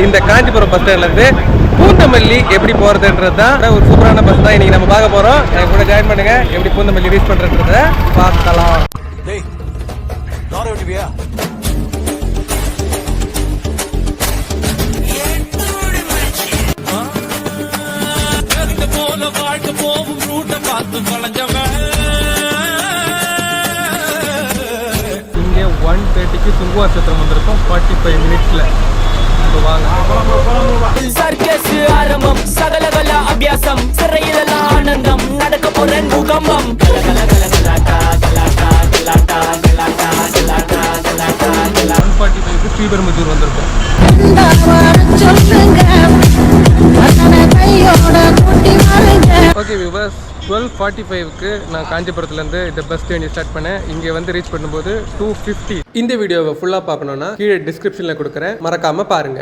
இந்த காஞ்சிபுரம் பஸ் ஸ்டாண்ட்ல இருந்து பூந்தமல்லி எப்படி போறதுன்றது தான் ஒரு சூப்பரான பஸ் தான் இன்னைக்கு நம்ம பார்க்க போறோம். என் கூட ஜாயின் பண்ணுங்க. எப்படி பூந்தமல்லி ரீச் பண்றதுன்றத பார்க்கலாம். இங்கே 1:30க்கு சுங்குவா சத்திரம் வந்திருக்கும். 45 மினிட்ஸ்ல ஆரம்பம் சகலகல அபியாசம் சிறையில ஆனந்தம் நடக்க போறேன் பூகம்பம் ஸ்ரீபெரும்புதூர் வந்திருக்கும். ஓகே வியூவர்ஸ், 12:45க்கு நான் காஞ்சிபுரத்துலேருந்து இந்த பஸ் ஜேர்னி ஸ்டார்ட் பண்ணேன். இங்கே வந்து ரீச் பண்ணும்போது 2:50. இந்த வீடியோவை ஃபுல்லாக பார்க்கணுன்னா கீழே டிஸ்கிரிப்ஷனில் கொடுக்குறேன், மறக்காமல் பாருங்கள்.